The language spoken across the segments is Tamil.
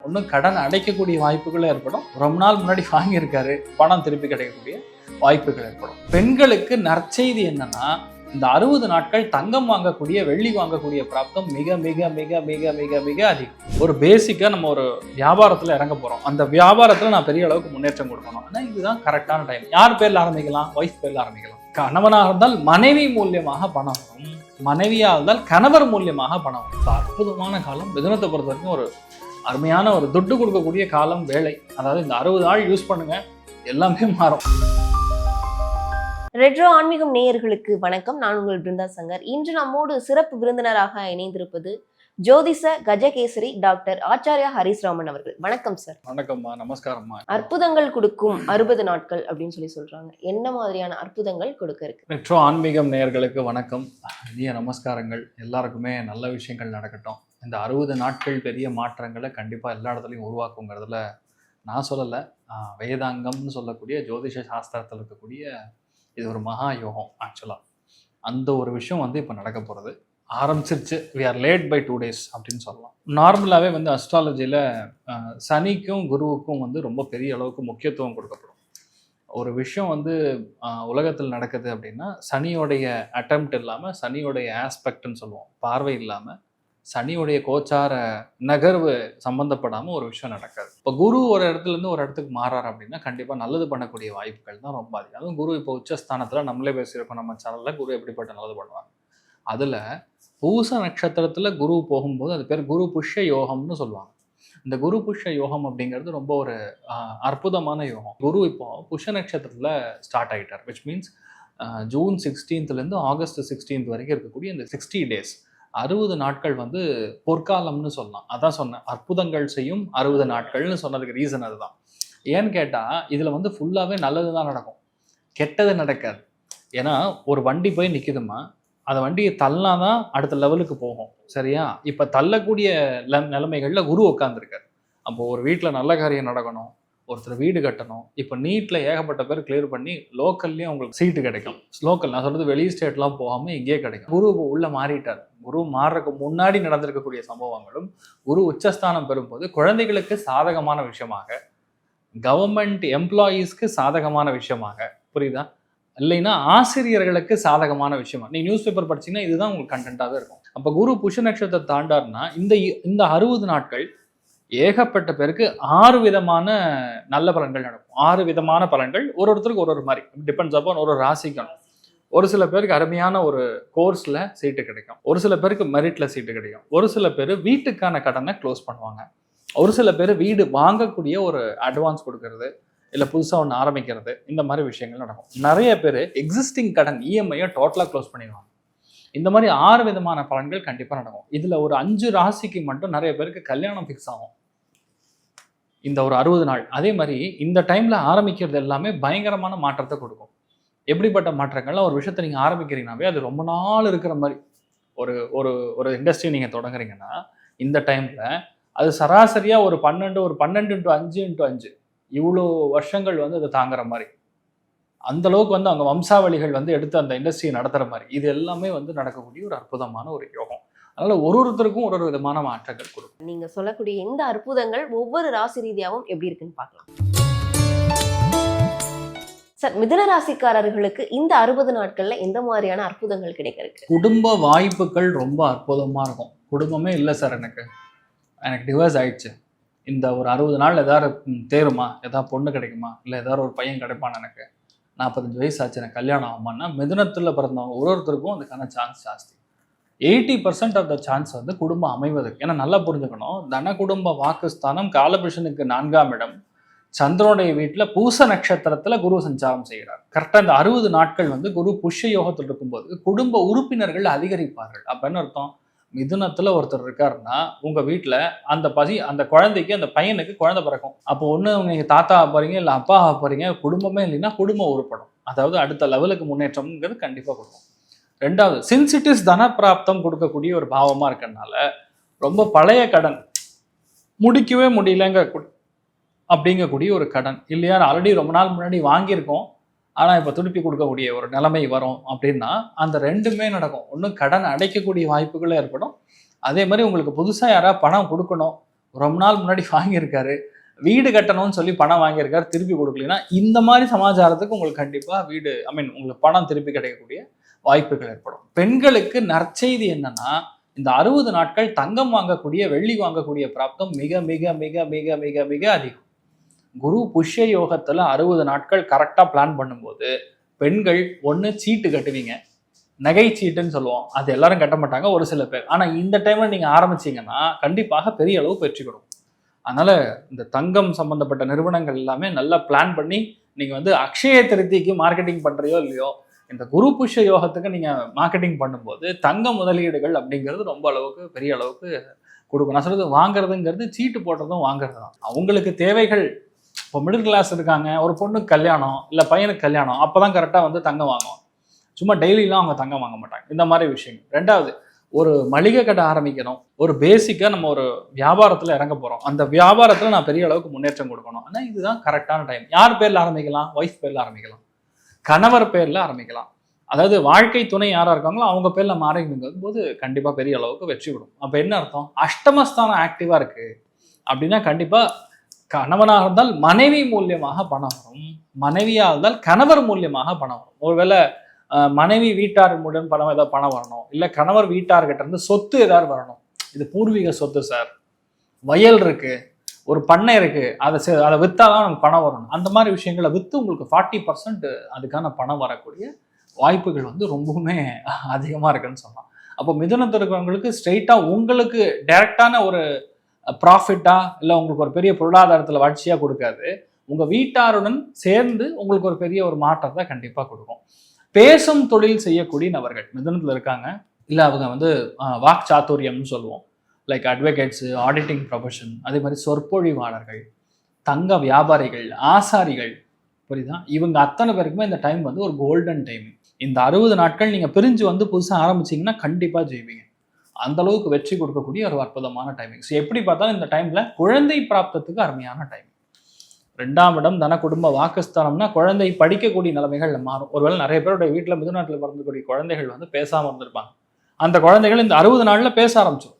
ஒன்றும் கடன் அடைக்கக்கூடிய வாய்ப்புகள் ஏற்படும். ரொம்ப நாள் முன்னாடி வாங்கியிருக்காரு, பணம் திருப்பி கிடைக்கக்கூடிய வாய்ப்புகள் ஏற்படும். பெண்களுக்கு நற்செய்தி என்னன்னா, இந்த 60 நாட்கள் தங்கம் வாங்கக்கூடிய, வெள்ளி வாங்கக்கூடிய பிராப்தம் மிக மிக மிக மிக மிக மிக அதிகம். ஒரு பேசிக்காக நம்ம ஒரு வியாபாரத்தில் இறங்க போகிறோம். அந்த வியாபாரத்தில் நான் பெரிய அளவுக்கு முன்னேற்றம் கொடுக்கணும். ஆனால் இதுதான் கரெக்டான டைம். யார் பேரில் ஆரம்பிக்கலாம்? ஒய்ஃப் பேரில் ஆரம்பிக்கலாம். கணவனாக இருந்தால் மனைவி மூலியமாக பணம் வரும், மனைவியாக இருந்தால் கணவர் மூலியமாக பணம் வரும். அற்புதமான காலம். மிதுனத்தை பொறுத்த வரைக்கும் ஒரு அருமையான ஒரு துட்டு கொடுக்கக்கூடிய காலம், வேலை. அதாவது இந்த 60 நாள் யூஸ் பண்ணுங்க, எல்லாமே மாறும். ரெட்ரோ ஆன்மீகம் நேயர்களுக்கு வணக்கம். நான் உங்கள் பிருந்தா சங்கர். இன்று நம்மோடு சிறப்பு விருந்தினராக இணைந்திருப்பது ஜோதிஷ கஜகேசரி டாக்டர் ஆச்சாரியா ஹரிஸ்ராமன் அவர்கள். வணக்கம் சார். வணக்கம்மா, நமஸ்காரம்மா. அற்புதங்கள் கொடுக்கும் 60 நாட்கள் அப்படின்னு சொல்றாங்க. என்ன மாதிரியான அற்புதங்கள் கொடுக்க இருக்கு? ரெட்ரோ ஆன்மீகம் நேயர்களுக்கு வணக்கம், இனிய நமஸ்காரங்கள். எல்லாருக்குமே நல்ல விஷயங்கள் நடக்கட்டும். இந்த 60 நாட்கள் பெரிய மாற்றங்களை கண்டிப்பாக எல்லா இடத்துலையும் உருவாக்குங்கிறதுல நான் சொல்லலை. வேதாங்கம்னு சொல்லக்கூடிய ஜோதிஷ சாஸ்திரத்தில் இருக்கக்கூடிய இது ஒரு மகா யோகம். ஆக்சுவலாக அந்த ஒரு விஷயம் இப்போ நடக்க போகிறது ஆரம்பிச்சிருச்சு. We are late by 2 days அப்படின்னு சொல்லலாம். நார்மலாகவே அஸ்ட்ராலஜியில் சனிக்கும் குருவுக்கும் ரொம்ப பெரிய அளவுக்கு முக்கியத்துவம் கொடுக்கப்படும். ஒரு விஷயம் உலகத்தில் நடக்குது அப்படின்னா சனியோடைய அட்டெம்ப்ட் இல்லாமல், சனியோடைய ஆஸ்பெக்ட்னு சொல்லுவோம், பார்வை இல்லாமல், சனியுடைய கோச்சார நகர்வு சம்பந்தப்படாமல் ஒரு விஷயம் நடக்காது. இப்போ குரு ஒரு இடத்துலேருந்து ஒரு இடத்துக்கு மாறாரு அப்படின்னா கண்டிப்பாக நல்லது பண்ணக்கூடிய வாய்ப்புகள் தான் ரொம்ப அதிகம். அதுவும் குரு இப்போ உச்சஸ்தானத்தில் நம்மளே பேசியிருக்கோம் நம்ம சேனலில், குரு எப்படிப்பட்ட நல்லது பண்ணுவாங்க. அதில் பூச நட்சத்திரத்தில் குரு போகும்போது அது பேர் குரு புஷ்ய யோகம்னு சொல்லுவாங்க. இந்த குரு புஷ்ய யோகம் அப்படிங்கிறது ரொம்ப ஒரு அற்புதமான யோகம். குரு இப்போ புஷ்ய நட்சத்திரத்தில் ஸ்டார்ட் ஆகிட்டார். Which means June 16th August 16th வரைக்கும் இருக்கக்கூடிய இந்த 60 days 60 நாட்கள் பொற்காலம்னு சொல்லலாம். அதான் சொன்னேன், அற்புதங்கள் செய்யும் 60 நாட்கள்னு சொன்னதுக்கு ரீசன் அதுதான். ஏன்னு கேட்டால் இதில் ஃபுல்லாகவே நல்லது தான் நடக்கும், கெட்டது நடக்காது. ஏன்னா ஒரு வண்டி போய் நிற்குதுமா, அந்த வண்டியை தள்ளனா தான் அடுத்த லெவலுக்கு போகும். சரியா? இப்போ தள்ளக்கூடிய நிலைமைகளில் குரு உட்காந்துருக்காரு. அப்போ ஒரு வீட்டில் நல்ல காரியம் நடக்கணும், ஒருத்தர் வீடு கட்டணும். இப்போ நீட்டில் ஏகப்பட்ட பேர் கிளியர் பண்ணி லோக்கல்லேயும் உங்களுக்கு சீட்டு கிடைக்கும். லோக்கல் நான் சொல்கிறது வெளி ஸ்டேட்லாம் போகாமல் இங்கேயே கிடைக்கும். குரு உள்ளே மாறிட்டார். குரு மாறுறதுக்கு முன்னாடி நடந்திருக்கக்கூடிய சம்பவங்களும் குரு உச்சஸ்தானம் பெறும்போது குழந்தைகளுக்கு சாதகமான விஷயமாக, கவர்மெண்ட் எம்ப்ளாயீஸ்க்கு சாதகமான விஷயமாக, புரியுதா? இல்லைன்னா ஆசிரியர்களுக்கு சாதகமான விஷயமா. நீ நியூஸ் பேப்பர் படிச்சீங்கன்னா இதுதான் உங்களுக்கு கண்டென்ட்டாகவே இருக்கும். அப்போ குரு புஷ நட்சத்திரத்தை தாண்டாருன்னா இந்த 60 நாட்கள் ஏகப்பட்ட பேருக்கு 6 விதமான நல்ல பலன்கள் நடக்கும். 6 விதமான பலன்கள் ஒருத்தருக்கு ஒரு மாதிரி டிபெண்ட்ஸ் அப்பான் ஒரு ராசிக்கும். ஒரு சில பேருக்கு அருமையான ஒரு கோர்ஸில் சீட்டு கிடைக்கும், ஒரு சில பேருக்கு மெரிட்டில் சீட்டு கிடைக்கும், ஒரு சில பேர் வீட்டுக்கான கடனை க்ளோஸ் பண்ணுவாங்க, ஒரு சில பேர் வீடு வாங்கக்கூடிய ஒரு அட்வான்ஸ் கொடுக்கறது, இல்லை புதுசாக ஒன்று ஆரம்பிக்கிறது, இந்த மாதிரி விஷயங்கள் நடக்கும். நிறைய பேர் எக்ஸிஸ்டிங் கடன் இஎம்ஐயை டோட்டலாக க்ளோஸ் பண்ணிடுவாங்க. இந்த மாதிரி 6 விதமான பலன்கள் கண்டிப்பாக நடக்கும். இதில் ஒரு 5 ராசிக்கு மட்டும் நிறைய பேருக்கு கல்யாணம் ஃபிக்ஸ் ஆகும் இந்த ஒரு 60 நாள். அதே மாதிரி இந்த டைமில் ஆரம்பிக்கிறது எல்லாமே பயங்கரமான மாற்றத்தை கொடுக்கும். எப்படிப்பட்ட மாற்றங்கள்லாம், ஒரு விஷயத்தை நீங்கள் ஆரம்பிக்கிறீங்கன்னாவே அது ரொம்ப நாள் இருக்கிற மாதிரி. ஒரு ஒரு ஒரு இண்டஸ்ட்ரி நீங்கள் தொடங்குறீங்கன்னா இந்த டைமில் அது சராசரியாக ஒரு 12 × 5 × 5 இவ்வளோ வருஷங்கள் அதை தாங்குற மாதிரி, அந்த அளவுக்கு அவங்க வம்சாவளிகள் எடுத்து அந்த இண்டஸ்ட்ரியை நடத்துகிற மாதிரி, இது எல்லாமே நடக்கக்கூடிய ஒரு அற்புதமான ஒரு யோகம். அதனால ஒருத்தருக்கும் ஒரு விதமான மாற்றங்கள் கொடுக்கும். நீங்க சொல்லக்கூடிய இந்த அற்புதங்கள் ஒவ்வொரு ராசி ரீதியாகவும் எப்படி இருக்குன்னு பார்க்கலாம். சார், மிதுன ராசிக்காரர்களுக்கு இந்த 60 நாட்கள்ல எந்த மாதிரியான அற்புதங்கள் கிடைக்க இருக்கு? குடும்ப வாய்ப்புகள் ரொம்ப அற்புதமா இருக்கும். குடும்பமே இல்லை சார், எனக்கு டிவோர்ஸ் ஆயிடுச்சு, இந்த ஒரு 60 நாள் ஏதாவது தேருமா, ஏதாவது பொண்ணு கிடைக்குமா, இல்லை ஏதாவது ஒரு பையன் கிடைப்பான், எனக்கு 45 வயசு ஆச்சு, எனக்கு கல்யாணம் ஆகுமான்னா மிதுனத்தில் பிறந்தவங்க ஒருத்தருக்கும் அதுக்கான சான்ஸ் ஜாஸ்தி. 80% ஆஃப் த சான்ஸ் குடும்பம் அமைவதற்கு. ஏன்னா நல்லா புரிஞ்சுக்கணும், தன குடும்ப வாக்குஸ்தானம் காலபுருஷனுக்கு 4ஆம் இடம், சந்திரனுடைய வீட்டில் பூச நட்சத்திரத்தில் குரு சஞ்சாரம் செய்கிறார். கரெக்டாக இந்த 60 நாட்கள் குரு புஷ்ய யோகத்தில் இருக்கும்போது குடும்ப உறுப்பினர்கள் அதிகரிப்பார்கள். அப்போ என்ன அர்த்தம்? மிதுனத்தில் ஒருத்தர் இருக்காருன்னா உங்கள் வீட்டில் அந்த குழந்தைக்கு, அந்த பையனுக்கு குழந்தை பிறக்கும். அப்போ ஒன்று நீங்கள் தாத்தா போகிறீங்க, இல்லை அப்பா போகிறீங்க, குடும்பமே இல்லைன்னா குடும்பம் உருப்படும். அதாவது அடுத்த லெவலுக்கு முன்னேற்றம்ங்கிறது கண்டிப்பாக கொடுக்கும். 2வது, சின்சிட்டிஸ் தன பிராப்தம் கொடுக்கக்கூடிய ஒரு பாவமாக இருக்கிறதுனால ரொம்ப பழைய கடன் முடிக்கவே முடியலங்க அப்படிங்கக்கூடிய ஒரு கடன், இல்லையா ஆல்ரெடி ரொம்ப நாள் முன்னாடி வாங்கியிருக்கோம் ஆனால் இப்போ திருப்பி கொடுக்கக்கூடிய ஒரு நிலைமை வரும் அப்படின்னா அந்த 2மே நடக்கும். ஒன்றும் கடன் அடைக்கக்கூடிய வாய்ப்புகளும் ஏற்படும், அதே மாதிரி உங்களுக்கு புதுசாக யாராவது பணம் கொடுக்கணும், ரொம்ப நாள் முன்னாடி வாங்கியிருக்காரு, வீடு கட்டணும்னு சொல்லி பணம் வாங்கியிருக்காரு, திருப்பி கொடுக்கலன்னா இந்த மாதிரி சமாச்சாரத்துக்கு உங்களுக்கு கண்டிப்பாக வீடு உங்களுக்கு பணம் திருப்பி கிடைக்கக்கூடிய வாய்ப்புகள் ஏற்படும். பெண்களுக்கு நற்செய்தி என்னன்னா, இந்த 60 நாட்கள் தங்கம் வாங்கக்கூடிய, வெள்ளி வாங்கக்கூடிய பிராப்தம் மிக மிக மிக மிக மிக மிக அதிகம். குரு புஷ்ய யோகத்துல 60 நாட்கள் கரெக்டா பிளான் பண்ணும்போது பெண்கள் ஒன்று சீட்டு கட்டுவீங்க, நகை சீட்டுன்னு சொல்லுவோம், அது எல்லாரும் கட்ட மாட்டாங்க, ஒரு சில பேர். ஆனா இந்த டைம்ல நீங்க ஆரம்பிச்சீங்கன்னா கண்டிப்பாக பெரிய அளவு வெற்றி கொடுக்கும். அதனால இந்த தங்கம் சம்பந்தப்பட்ட நிறுவனங்கள் எல்லாமே நல்லா பிளான் பண்ணி நீங்க அக்ஷய திருத்திக்கு மார்க்கெட்டிங் பண்றியோ இல்லையோ, இந்த குரு புஷ்ய யோகத்துக்கு நீங்க மார்க்கெட்டிங் பண்ணும்போது தங்க முதலீடுகள் அப்படிங்கிறது ரொம்ப அளவுக்கு பெரிய அளவுக்கு கொடுக்கும். நான் சொல்றது வாங்குறதுங்கிறது சீட்டு போடுறதும் வாங்குறது தான். அவங்களுக்கு தேவைகள், இப்போ மிடில் கிளாஸ் இருக்காங்க, ஒரு பொண்ணுக்கு கல்யாணம் இல்லை பையனுக்கு கல்யாணம், அப்போதான் கரெக்டாக தங்கம் வாங்குவாங்க. சும்மா டெய்லிலாம் அவங்க தங்கம் வாங்க மாட்டாங்க. இந்த மாதிரி விஷயங்கள். ரெண்டாவது, ஒரு மளிகை கடை ஆரம்பிக்கணும், ஒரு பேசிக்காக நம்ம ஒரு வியாபாரத்தில் இறங்க போகிறோம், அந்த வியாபாரத்தில் நான் பெரிய அளவுக்கு முன்னேற்றம் கொடுக்கணும். ஆனால் இதுதான் கரெக்டான டைம். யார் பேரில் ஆரம்பிக்கலாம்? ஒய்ஃப் பேரில் ஆரம்பிக்கலாம், கணவர் பேரில் ஆரம்பிக்கலாம். அதாவது வாழ்க்கை துணை யாராக இருக்காங்களோ அவங்க பேரில் நம்ம ஆரம்பிக்கும் போது கண்டிப்பாக பெரிய அளவுக்கு வெற்றி கொடுக்கும். அப்போ என்ன அர்த்தம்? அஷ்டமஸ்தானம் ஆக்டிவாக இருக்குது அப்படின்னா கண்டிப்பாக கணவனாக இருந்தால் மனைவி மூலியமாக பணம் வரும், மனைவியாக இருந்தால் கணவர் மூலியமாக பணம் வரும். ஒருவேளை மனைவி வீட்டாருடன் பணம் வரணும், இல்லை கணவர் வீட்டார்கிட்ட இருந்து சொத்து ஏதாவது வரணும். இது பூர்வீக சொத்து சார், வயல் இருக்கு, ஒரு பண்ணை இருக்கு, அதை வித்தாதான் நமக்கு பணம் வரணும். அந்த மாதிரி விஷயங்களை விற்று உங்களுக்கு 40% அதுக்கான பணம் வரக்கூடிய வாய்ப்புகள் ரொம்பவுமே அதிகமாக இருக்குன்னு சொல்லலாம். அப்போ மிதுனத்தில் இருக்கிறவங்களுக்கு ஸ்ட்ரெயிட்டாக உங்களுக்கு டைரக்டான ஒரு ப்ராஃபிட்டா இல்லை உங்களுக்கு ஒரு பெரிய பொருளாதாரத்தில் வளர்ச்சியாக கொடுக்காது, உங்கள் வீட்டாருடன் சேர்ந்து உங்களுக்கு ஒரு பெரிய ஒரு மாற்றத்தை கண்டிப்பாக கொடுக்கும். பேசும் தொழில் செய்யக்கூடிய நபர்கள் மிதுனத்தில் இருக்காங்க, இல்லை அவங்க வாக் சாத்துரியம்னு சொல்லுவோம், லைக் அட்வொகேட்ஸு, ஆடிட்டிங் ப்ரொஃபஷன், அதே மாதிரி சொற்பொழிவாளர்கள், தங்க வியாபாரிகள், ஆசாரிகள், புரியுதா? இவங்க அத்தனை பேருக்குமே இந்த டைம் ஒரு கோல்டன் டைம். இந்த 60 நாட்கள் நீங்கள் பிரிஞ்சு புதுசாக ஆரம்பிச்சிங்கன்னா கண்டிப்பாக ஜெயிப்பீங்க. அந்த அளவுக்கு வெற்றி கொடுக்கக்கூடிய ஒரு அற்புதமான டைமிங். ஸோ எப்படி பார்த்தாலும் இந்த டைமில் குழந்தை பிராப்தத்துக்கு அருமையான டைம். 2ஆம் இடம் தன குடும்ப வாக்குஸ்தானம்னா குழந்தை படிக்கக்கூடிய நிலைமைகள் மாறும். ஒருவேளை நிறைய பேருடைய வீட்டில் மிதுநாட்டில் பிறந்தக்கூடிய குழந்தைகள் பேசாமல் இருந்திருப்பாங்க, அந்த குழந்தைகள் இந்த 60 நாளில் பேச ஆரம்பிச்சிடும்.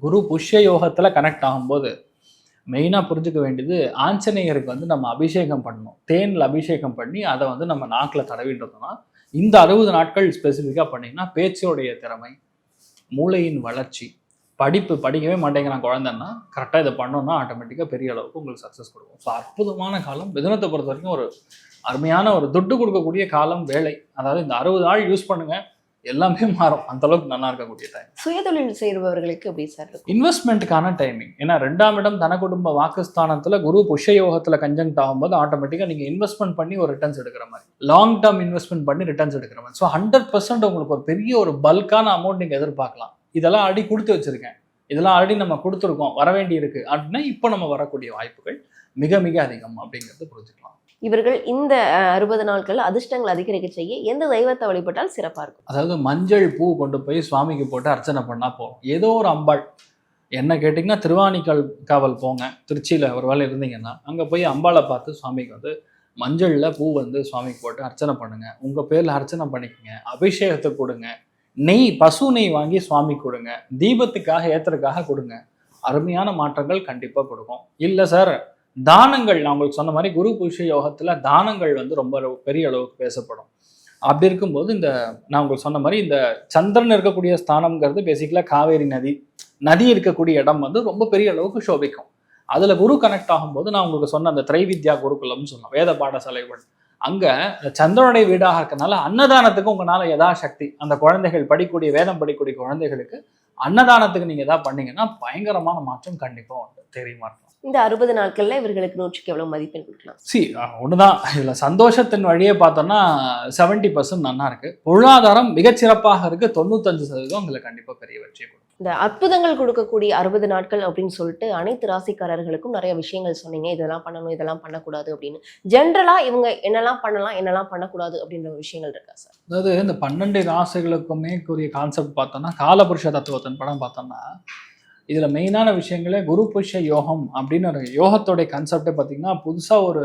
குரு புஷ்ய யோகத்தில் கனெக்ட் ஆகும்போது மெயினாக புரிஞ்சுக்க வேண்டியது, ஆஞ்சநேயருக்கு நம்ம அபிஷேகம் பண்ணணும், தேனில் அபிஷேகம் பண்ணி அதை நம்ம நாக்கில் தடவின்றதுனா இந்த 60 நாட்கள் ஸ்பெசிஃபிக்காக பண்ணிங்கன்னா பேச்சோடைய திறமை, மூளையின் வளர்ச்சி, படிக்கவே மாட்டேங்கிறான் குழந்தைன்னா கரெக்டாக இதை பண்ணோன்னா ஆட்டோமேட்டிக்காக பெரிய அளவுக்கு உங்களுக்கு சக்ஸஸ் கொடுக்கும். ஸோ அற்புதமான காலம். மிதுனத்தை பொறுத்த வரைக்கும் ஒரு அருமையான ஒரு துட்டு கொடுக்கக்கூடிய காலம், வேலை. அதாவது இந்த 60 நாள் யூஸ் பண்ணுங்க, எல்லாமே மாறும். அந்த அளவுக்கு நல்லா இருக்கக்கூடிய டைம். சுயதொழில் செய்பவர்களுக்கு எப்படி சார்? இன்வெஸ்ட்மெண்ட்டுக்கான டைமிங். ஏன்னா 2ஆம் இடம் தன குடும்ப வாக்குஸ்தானத்தில் குரு புஷ்ய யோகத்தில் கன்ஜங்க்ட் ஆகும்போது ஆட்டோமேட்டிக்காக நீங்கள் இன்வெஸ்ட்மெண்ட் பண்ணி ஒரு ரிட்டர்ன்ஸ் எடுக்கிற மாதிரி, லாங் டேர்ம் இன்வெஸ்ட்மெண்ட் பண்ணி ரிட்டர்ன்ஸ் எடுக்கிற மாதிரி. ஸோ 100% உங்களுக்கு ஒரு பெரிய ஒரு பல்கான அமௌண்ட் நீங்கள் எதிர்பார்க்கலாம். இதெல்லாம் ஆல்ரெடி கொடுத்து வச்சிருக்கேன், இதெல்லாம் ஆல்ரெடி நம்ம கொடுத்துருக்கோம், வர வேண்டி இருக்கு அப்படின்னா இப்போ நம்ம வரக்கூடிய வாய்ப்புகள் மிக மிக அதிகம் அப்படிங்கிறது புரிஞ்சுக்கலாம். இவர்கள் இந்த 60 நாட்கள் அதிர்ஷ்டங்கள் அதிகரிக்க செய்ய எந்த தெய்வத்தை வழிபட்டால் சிறப்பாக இருக்கும்? அதாவது மஞ்சள் பூ கொண்டு போய் சுவாமிக்கு போட்டு அர்ச்சனை பண்ணால் போகும். ஏதோ ஒரு அம்பாள், என்ன கேட்டிங்கன்னா திருவாணிக்கால் காவல் போங்க, திருச்சியில் ஒரு வேலை இருந்தீங்கன்னா அங்கே போய் அம்பாளை பார்த்து சுவாமிக்கு மஞ்சளில் பூ சுவாமிக்கு போட்டு அர்ச்சனை பண்ணுங்க, உங்கள் பேரில் அர்ச்சனை பண்ணிக்கோங்க, அபிஷேகத்தை கொடுங்க, நெய், பசு நெய் வாங்கி சுவாமி கொடுங்க, தீபத்துக்காக ஏற்றுறதுக்காக கொடுங்க, அருமையான மாற்றங்கள் கண்டிப்பாக கொடுக்கும். இல்லை சார் தானங்கள், நான் உங்களுக்கு சொன்ன மாதிரி குரு புஷ்ய யோகத்தில் தானங்கள் ரொம்ப பெரிய அளவுக்கு பேசப்படும். அப்படி இருக்கும்போது நான் உங்களுக்கு சொன்ன மாதிரி இந்த சந்திரன் இருக்கக்கூடிய ஸ்தானம்ங்கிறது பேசிக்கலாக காவேரி நதி இருக்கக்கூடிய இடம் ரொம்ப பெரிய அளவுக்கு சோபிக்கும். அதில் குரு கனெக்ட் ஆகும்போது நான் உங்களுக்கு சொன்ன அந்த திரைவித்யா குருகுலம்னு சொன்னேன், வேத பாடசாலைகள், அங்கே சந்திரனுடைய வீடாக இருக்கனால அன்னதானத்துக்கு உங்களால் யதாசக்தி அந்த குழந்தைகள் படிக்கக்கூடிய வேதம் படிக்கக்கூடிய குழந்தைகளுக்கு அன்னதானத்துக்கு நீங்கள் எதாவது பண்ணீங்கன்னா பயங்கரமான மாற்றம் கண்டிப்பாக உண்டு, தெரியுமா இருக்கும். இந்த 60 நாட்கள்ல இவர்களுக்கு 100க்கு எவ்வளவு மதிப்பெண் கொடுக்கலாம்? ஒண்ணுதான், இதுல சந்தோஷத்தின் வழியே பார்த்தோம்னா 70% நல்லா இருக்கு, பொருளாதாரம் மிகச்சிறப்பாக இருக்கு, 95% உங்களை கண்டிப்பா பெரிய வெற்றியை கொடுக்கும். இந்த அற்புதங்கள் கொடுக்கக்கூடிய 60 நாட்கள் அப்படின்னு சொல்லிட்டு அனைத்து ராசிக்காரர்களுக்கும் நிறைய விஷயங்கள் சொன்னீங்க, இதெல்லாம் பண்ணணும் இதெல்லாம் பண்ணக்கூடாது அப்படின்னு. ஜென்ரலா இவங்க என்னெல்லாம் பண்ணலாம் என்னெல்லாம் பண்ணக்கூடாது அப்படின்ற ஒரு விஷயங்கள் இருக்கா சார்? அதாவது இந்த 12 ராசிகளுக்குமே கூடிய கான்செப்ட் பார்த்தோம்னா, காலபுருஷ தத்துவத்தின் படம் பார்த்தோம்னா இதில் மெயினான விஷயங்களே குரு புஷ்ய யோகம் அப்படின்னு ஒரு யோகத்தோடைய கான்செப்டே பார்த்தீங்கன்னா, புதுசாக ஒரு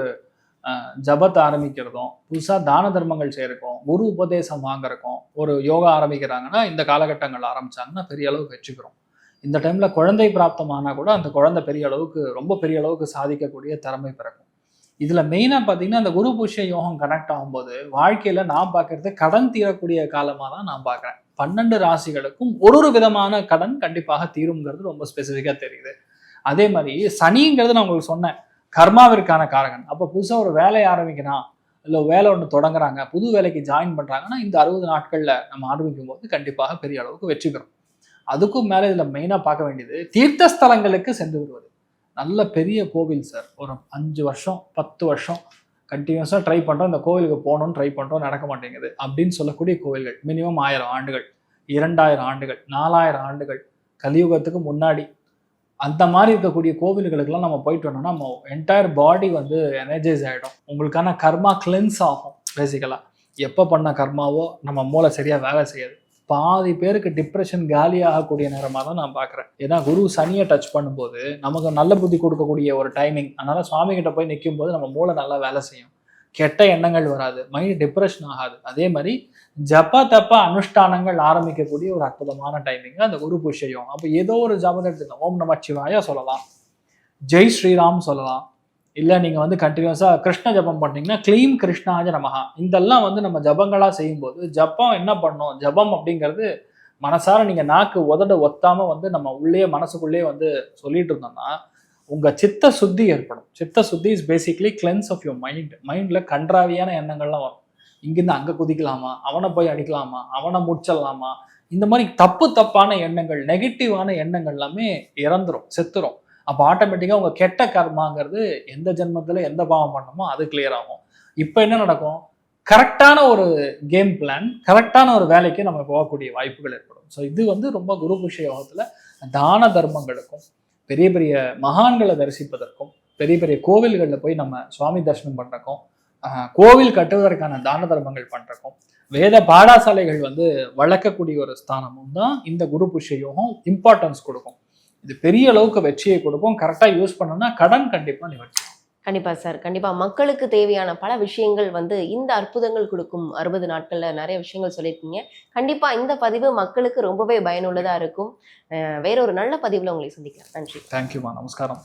ஜபத்தை ஆரம்பிக்கிறதும், புதுசாக தான தர்மங்கள் செய்யறதுக்கும், குரு உபதேசம் வாங்குறதுக்கும், ஒரு யோகா ஆரம்பிக்கிறாங்கன்னா இந்த காலகட்டங்கள் ஆரம்பிச்சாங்கன்னா பெரிய அளவுக்கு வெற்றி பெறும். இந்த டைமில் குழந்தை பிராப்தமானால் கூட அந்த குழந்தை பெரிய அளவுக்கு ரொம்ப பெரிய அளவுக்கு சாதிக்கக்கூடிய திறமை பிறக்கும். இதில் மெயினாக பார்த்தீங்கன்னா அந்த குரு புஷ்ய யோகம் கனெக்ட் ஆகும்போது வாழ்க்கையில் நான் பார்க்குறது கடன் தீரக்கூடிய காலமாக தான் நான் பார்க்குறேன். 12 ராசிகளுக்கும் ஒரு விதமான கடன் கண்டிப்பாக தீருங்கிறது ரொம்ப ஸ்பெசிஃபிக்காக தெரியுது. அதே மாதிரி சனிங்கிறது நான் உங்களுக்கு சொன்னேன் கர்மாவிற்கான காரகன். அப்போ புதுசாக ஒரு வேலையை ஆரம்பிக்கிறான், இல்லை வேலை ஒன்று தொடங்குறாங்க, புது வேலைக்கு ஜாயின் பண்ணுறாங்கன்னா இந்த 60 நாட்களில் நம்ம ஆரம்பிக்கும் போது கண்டிப்பாக பெரிய அளவுக்கு வெற்றி பெறும். அதுக்கும் மேலே இதில் மெயினாக பார்க்க வேண்டியது தீர்த்த ஸ்தலங்களுக்கு சென்று வருவது. நல்ல பெரிய கோவில் சார், ஒரு 5 வருஷம் 10 வருஷம் கண்டினியூஸாக ட்ரை பண்ணுறோம், இந்த கோவிலுக்கு போகணும்னு ட்ரை பண்ணுறோம், நடக்க மாட்டேங்குது அப்படின்னு சொல்லக்கூடிய கோவில்கள் மினிமம் 1000 ஆண்டுகள், 2000 ஆண்டுகள், 4000 ஆண்டுகள், கலியுகத்துக்கு முன்னாடி அந்த மாதிரி இருக்கக்கூடிய கோவில்களுக்கெல்லாம் நம்ம போயிட்டு வந்தோம்னா நம்ம என்டையர் பாடி வந்து எனர்ஜைஸ் ஆகிடும். உங்களுக்கான கர்மா கிளென்ஸ் ஆகும். பேசிக்கலாக எப்போ பண்ண கர்மாவோ நம்ம மூளை சரியாக வேலை செய்யாது. பாதி பேருக்கு டிப்ரெஷன் காலி ஆகக்கூடிய நேரமாக தான் நான் பார்க்குறேன். ஏன்னா குரு சனியை டச் பண்ணும்போது நமக்கு நல்ல புத்தி கொடுக்கக்கூடிய ஒரு டைமிங். அதனால் சுவாமி கிட்ட போய் நிற்கும் போது நம்ம மூளை நல்லா வேலை செய்யும், கெட்ட எண்ணங்கள் வராது, மைண்ட் டிப்ரெஷன் ஆகாது. அதே மாதிரி ஜப்ப தப்ப அனுஷ்டானங்கள் ஆரம்பிக்கக்கூடிய ஒரு அற்புதமான டைமிங் அந்த குரு புஷ்யம். அப்போ ஏதோ ஒரு ஜபம் எடுத்துக்கலாம், ஓம் நம சிவாயா சொல்லலாம், ஜெய் ஸ்ரீராம் சொல்லலாம், இல்லை நீங்கள் வந்து கண்டினியூஸாக கிருஷ்ண ஜபம் பண்ணிங்கன்னா க்ளீம் கிருஷ்ணாஜ நமகா. இதெல்லாம் வந்து நம்ம ஜபங்களாக செய்யும்போது ஜபம் என்ன பண்ணோம், ஜபம் அப்படிங்கிறது மனசார நீங்கள் நாக்கு உதட ஒத்தாமல் வந்து நம்ம உள்ளே மனசுக்குள்ளேயே வந்து சொல்லிட்டு இருந்தோம்னா உங்கள் சித்த சுத்தி ஏற்படும். சித்த சுத்தி is basically cleanse of your mind. மைண்டில் கன்றாவியான எண்ணங்கள்லாம் வரும். இங்கேருந்து அங்கே குதிக்கலாமா, அவனை போய் அடிக்கலாமா, அவனை முடிச்சிடலாமா, இந்த மாதிரி தப்பான எண்ணங்கள், நெகட்டிவான எண்ணங்கள் எல்லாமே இறந்துரும், செத்துரும். அப்போ ஆட்டோமேட்டிக்காக உங்கள் கெட்ட கர்மாங்கிறது எந்த ஜென்மத்தில் எந்த பாவம் பண்ணணுமோ அது கிளியர் ஆகும். இப்போ என்ன நடக்கும், கரெக்டான ஒரு கேம் பிளான், கரெக்டான ஒரு வேலைக்கு நம்ம போகக்கூடிய வாய்ப்புகள் ஏற்படும். ஸோ இது வந்து ரொம்ப குரு புஷ்ய யோகத்தில் தான தர்மங்களுக்கும் பெரிய பெரிய மகான்களை தரிசிப்பதற்கும் பெரிய பெரிய கோவில்களில் போய் நம்ம சுவாமி தரிசனம் பண்ணுறக்கும் கோவில் கட்டுவதற்கான தான தர்மங்கள் பண்ணுறக்கும் வேத பாடசாலைகள் வந்து வளர்க்கக்கூடிய ஒரு ஸ்தானமும் தான் இந்த குரு புஷ்ய யோகம் இம்பார்ட்டன்ஸ் கொடுக்கும். இது பெரிய அளவுக்கு வெற்றியை கொடுக்கும். கரெக்டாக யூஸ் பண்ணோம்னா கடன் கண்டிப்பாக நிவர்த்தி. கண்டிப்பாக சார், கண்டிப்பாக மக்களுக்கு தேவையான பல விஷயங்கள் வந்து இந்த அற்புதங்கள் கொடுக்கும் 60 நாட்களில் நிறைய விஷயங்கள் சொல்லியிருக்கீங்க. கண்டிப்பாக இந்த பதிவு மக்களுக்கு ரொம்பவே பயனுள்ளதாக இருக்கும். வேற ஒரு நல்ல பதிவில் உங்களை சந்திக்கலாம். நன்றி. தேங்க்யூமா, நமஸ்காரம்.